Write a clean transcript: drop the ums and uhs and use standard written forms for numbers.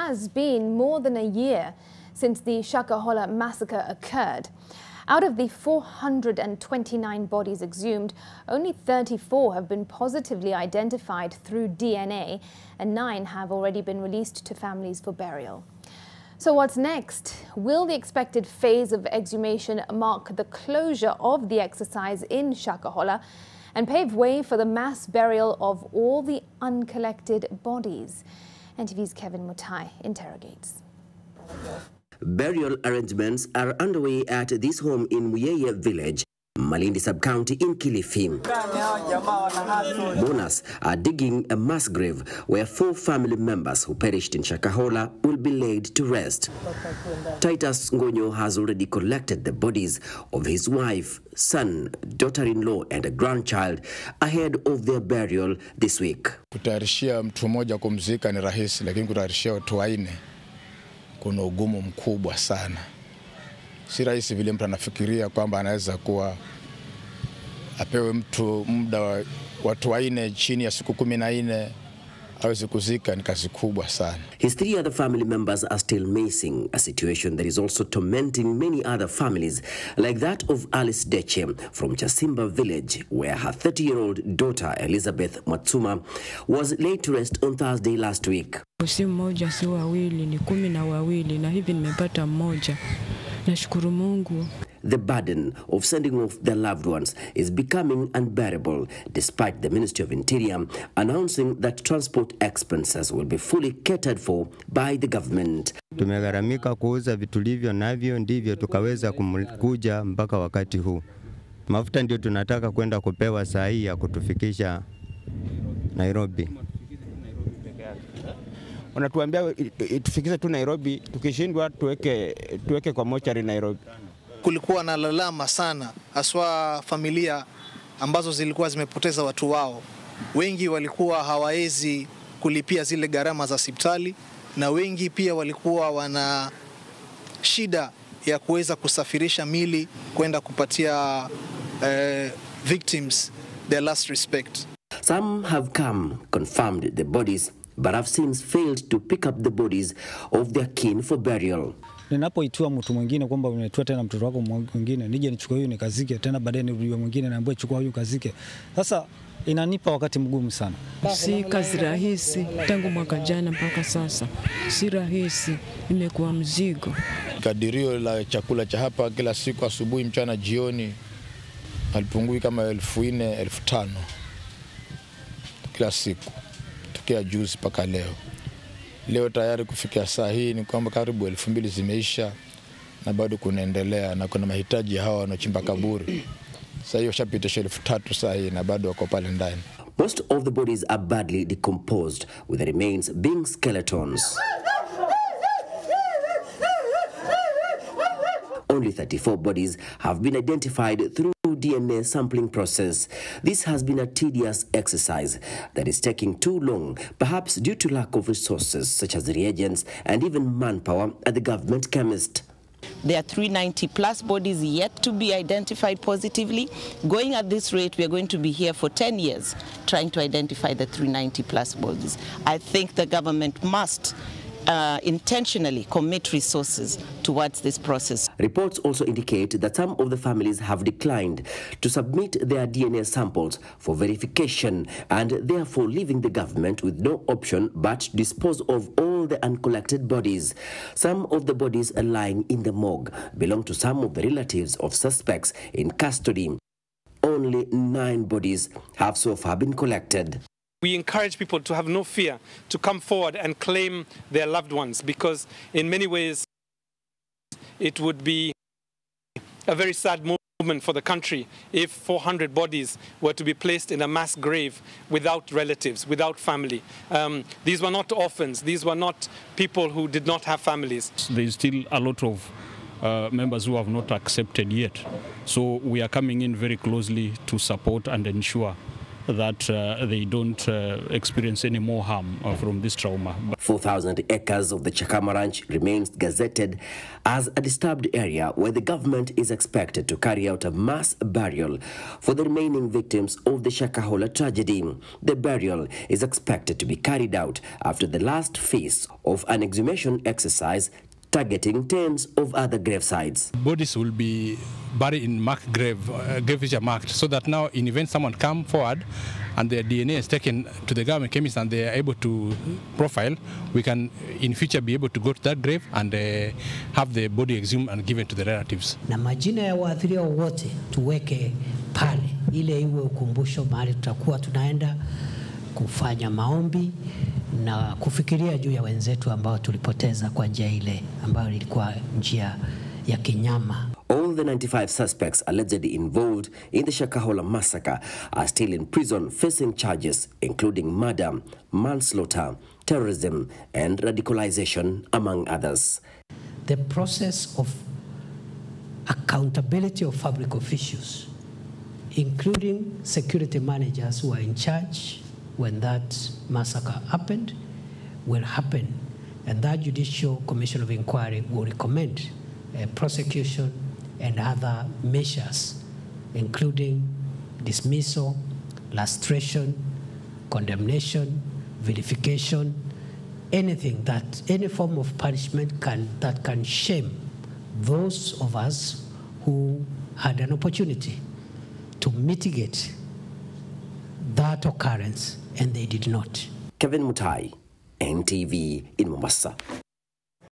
has been more than a year since the Shakahola massacre occurred. Out of the 429 bodies exhumed, only 34 have been positively identified through DNA, and 9 have already been released to families for burial. So what's next? Will the expected phase of exhumation mark the closure of the exercise in Shakahola and pave way for the mass burial of all the uncollected bodies? NTV's Kevin Mutai interrogates. Burial arrangements are underway at this home in Muyeye village, Malindi sub-county in Kilifi. Mourners are digging a mass grave where 4 family members who perished in Shakahola will be laid to rest. Titus Ngonyo has already collected the bodies of his wife, son, daughter-in-law and a grandchild ahead of their burial this week. Kutayarishia mtu mmoja kumzika ni rahisi, lakini kutayarishia watu 4 kuna ugumu mkubwa sana. Si rahisi vile mtu anafikiria kwamba anaweza kuwa apewe mtu muda wa watu 4 chini ya siku 14 aweze kuzika, ni kazi kubwa sana. His 3 other family members are still missing, a situation that is also tormenting many other families, like that of Alice Deche from Chasimba village, where her 30-year-old daughter Elizabeth Matsuma was laid to rest on Thursday last week. Si mmoja si wawili, ni 12 na hivi nimepata mmoja. Nashukuru Mungu. The burden of sending off their loved ones is becoming unbearable, despite the Ministry of Interior announcing that transport expenses will be fully catered for by the government. Tumegharamika kuuza vitu livyo navyo ndivyo tukaweza kuja mpaka wakati huu. Mafuta ndio tunataka kwenda kupewa saa hii ya kutufikisha Nairobi. Wanatuambia tufikishe tu Nairobi, tukishindwa tuweke kwa mochari Nairobi. Kulikuwa na lalama sana, haswa familia ambazo zilikuwa zimepoteza watu wao. Wengi walikuwa hawawezi kulipia zile gharama za hospitali, na wengi pia walikuwa wana shida ya kuweza kusafirisha mili kwenda kupatia victims their last respect. Some have come, confirmed the bodies, but have since failed to pick up the bodies of their kin for burial. Ninapoitua mtu mwingine kwamba umetua tena mtoto wako mwingine, nije nichukue huyu nikazike, tena baadaye nirudi mwingine naambiwa chukua huyu kazike. Sasa inanipa wakati mgumu sana. Si kazi rahisi, tangu mwaka jana mpaka sasa. Si rahisi, imekuwa mzigo. Kadirio la chakula cha hapa kila siku asubuhi, mchana, jioni alipungui kama 4,000 5,000 kila siku. Tukia juzi mpaka leo. Leo tayari kufikia saa hii ni kwamba karibu 2,000 zimeisha na bado kunaendelea, na kuna mahitaji ya hawa wanaochimba kaburi. Sasa hiyo shapita 3,000 saa hii na bado wako pale ndani. Most of the bodies are badly decomposed, with the remains being skeletons. Only 34 bodies have been identified through DNA sampling process. This has been a tedious exercise that is taking too long, perhaps due to lack of resources such as reagents and even manpower at the government chemist. There are 390 plus bodies yet to be identified positively. Going at this rate, we are going to be here for 10 years trying to identify the 390 plus bodies. I think the government must intentionally commit resources towards this process. Reports also indicate that some of the families have declined to submit their DNA samples for verification and therefore leaving the government with no option but to dispose of all the uncollected bodies. Some of the bodies are lying in the morgue belong to some of the relatives of suspects in custody. Only 9 bodies have so far been collected. We encourage people to have no fear, to come forward and claim their loved ones, because in many ways it would be a very sad moment for the country if 400 bodies were to be placed in a mass grave without relatives, without family. These were not orphans, these were not people who did not have families. There's still a lot of members who have not accepted yet. So we are coming in very closely to support and ensure that they don't experience any more harm from this trauma. 4,000 acres of the Chakama Ranch remains gazetted as a disturbed area where the government is expected to carry out a mass burial for the remaining victims of the Shakahola tragedy. The burial is expected to be carried out after the last phase of an exhumation exercise targeting tens of other gravesites. Bodies will be buried in marked grave which are marked, so that now in event someone come forward and their DNA is taken to the government chemist and they are able to profile, we can in future be able to go to that grave and have the body exhumed and given to the relatives. Na majina ya waathiriwa wote tuweke pale, ile iwe ukumbusho mahali tutakuwa tunaenda kufanya maombi na kufikiria juu ya wenzetu ambao tulipoteza kwa njia ile ambayo ilikuwa njia ya kinyama. All the 95 suspects allegedly involved in the Shakahola massacre are still in prison facing charges including murder, manslaughter, terrorism and radicalization, among others. The process of accountability of public officials, including security managers who are in charge when that massacre happened, will happen, and that Judicial Commission of Inquiry will recommend prosecution and other measures, including dismissal, lustration, condemnation, vilification, anything that, any form of punishment that can shame those of us who had an opportunity to mitigate that occurrence, and they did not. Kevin Mutai, NTV in Mombasa.